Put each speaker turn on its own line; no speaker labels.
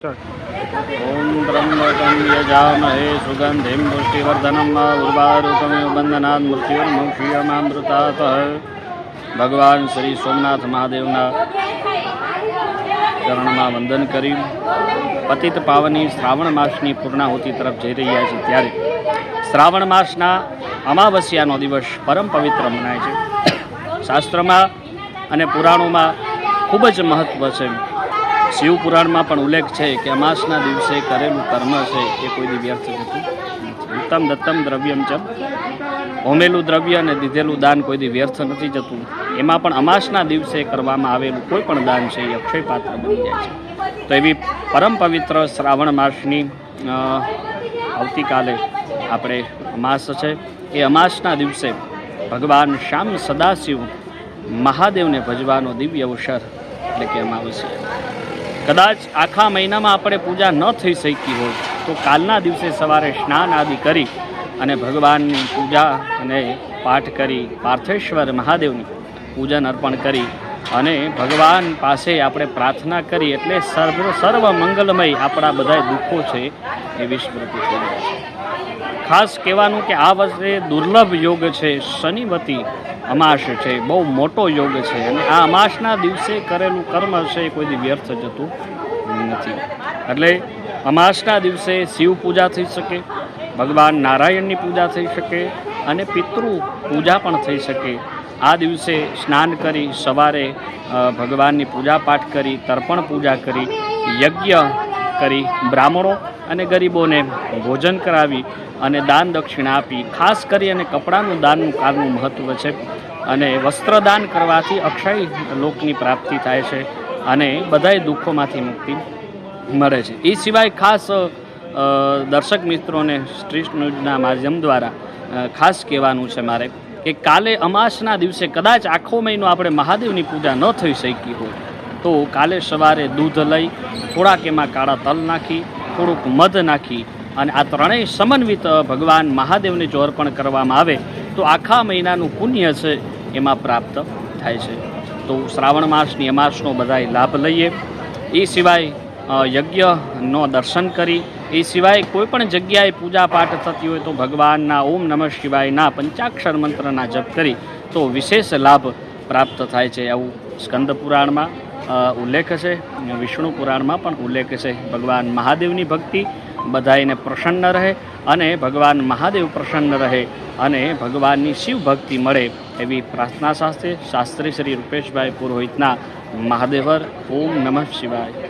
ओम त्र्यंबकं यजामहे सुगंधिं पुष्टिवर्धनम् उर्वारुकमिव बंधनात् मृत्युर्मुक्षीयमामृतात्। भगवान श्री सोमनाथ महादेवना चरणમાં વંદન કરી પતિત પાવની શ્રાવણ માસની પૂર્ણાહુતિ તરફ જઈ રહ્યા છે ત્યારે શ્રાવણ માસના અમાવસ્યાનો દિવસ પરમ પવિત્ર મનાય છે। શાસ્ત્રમાં અને પુરાણોમાં ખૂબ જ મહત્વ છે। શિવ પુરાણમાં પણ ઉલ્લેખ છે કે અમાસના દિવસે કરેલું કર્મ છે એ કોઈ દી વ્યર્થ જતું નથી। ઉત્તમ દત્તમ દ્રવ્યમ ચ, હોમેલું દ્રવ્ય અને દીધેલું દાન કોઈ દી વ્યર્થ નથી જતું। એમાં પણ અમાસના દિવસે કરવામાં આવેલું કોઈ પણ દાન છે એ અક્ષય પાત્ર બની જાય છે। તો એવી પરમ પવિત્ર શ્રાવણ માસની આવતીકાલે આપણે અમાસ છે, એ અમાસના દિવસે ભગવાન શ્યામ સદાશિવ મહાદેવને ભજવાનો દિવ્ય અવસર એટલે કે અમાવસ્યા। કદાચ આખા મહિનામાં આપણે પૂજા ન થઈ શકી હોય તો કાલના દિવસે સવારે સ્નાન આદિ કરી અને ભગવાનની પૂજા અને પાઠ કરી પાર્થેશ્વર મહાદેવની પૂજન અર્પણ કરી અને ભગવાન પાસે આપણે પ્રાર્થના કરી એટલે સર્વ મંગલમય આપણા બધા દુઃખો છે એ વિસ્મૃતિ થઈ જાય છે। ખાસ કહેવાનું કે આ વર્ષે દુર્લભ યોગ છે, શનિવતી અમાસ છે, બહુ મોટો યોગ છે અને આ અમાસના દિવસે કરેલું કર્મ છે એ કોઈ દી વ્યર્થ જતું નથી। એટલે અમાસના દિવસે શિવ પૂજા થઈ શકે, ભગવાન નારાયણની પૂજા થઈ શકે અને પિતૃ પૂજા પણ થઈ શકે। આ દિવસે સ્નાન કરી સવારે ભગવાનની પૂજા પાઠ કરી, તર્પણ પૂજા કરી, યજ્ઞ કરી, બ્રાહ્મણો અને ગરીબોને ભોજન કરાવી અને દાન દક્ષિણા આપી, ખાસ કરી અને કપડાનું દાનનું કારનું મહત્ત્વ છે અને વસ્ત્રદાન કરવાથી અક્ષય લોકની પ્રાપ્તિ થાય છે અને બધાય દુઃખોમાંથી મુક્તિ મળે છે। એ સિવાય ખાસ દર્શક મિત્રોને સ્ટ્રીટ ન્યૂઝના માધ્યમ દ્વારા ખાસ કહેવાનું છે મારે કે કાલે અમાસના દિવસે કદાચ આખો મહિનો આપણે મહાદેવની પૂજા ન થઈ શકી હોય તો કાલે સવારે દૂધ લઈ થોડાક એમાં કાળા તલ નાખી, થોડુંક મધ નાખી અને આ ત્રણેય સમન્વિત ભગવાન મહાદેવને જો અર્પણ કરવામાં આવે તો આખા મહિનાનું પુણ્ય છે એમાં પ્રાપ્ત થાય છે। તો શ્રાવણ માસની અમાસનો બધાય લાભ લઈએ। એ સિવાય યજ્ઞનો દર્શન કરી, એ સિવાય કોઈ પણ જગ્યાએ પૂજા પાઠ થતી હોય તો ભગવાનના ઓમ નમઃ શિવાયના પંચાક્ષર મંત્રના જપ કરી તો વિશેષ લાભ પ્રાપ્ત થાય છે આવું સ્કંદ પુરાણમાં ઉલ્લેખ છે, વિષ્ણુ પુરાણમાં પણ ઉલ્લેખ છે। ભગવાન મહાદેવની ભક્તિ બધાને પ્રસન્ન રહે અને ભગવાન મહાદેવ પ્રસન્ન રહે અને ભગવાનની શિવ ભક્તિ મળે એવી પ્રાર્થના સાથે શાસ્ત્રી શ્રી રૂપેશભાઈ પુરોહિતના મહાદેવર ઓમ નમઃ શિવાય।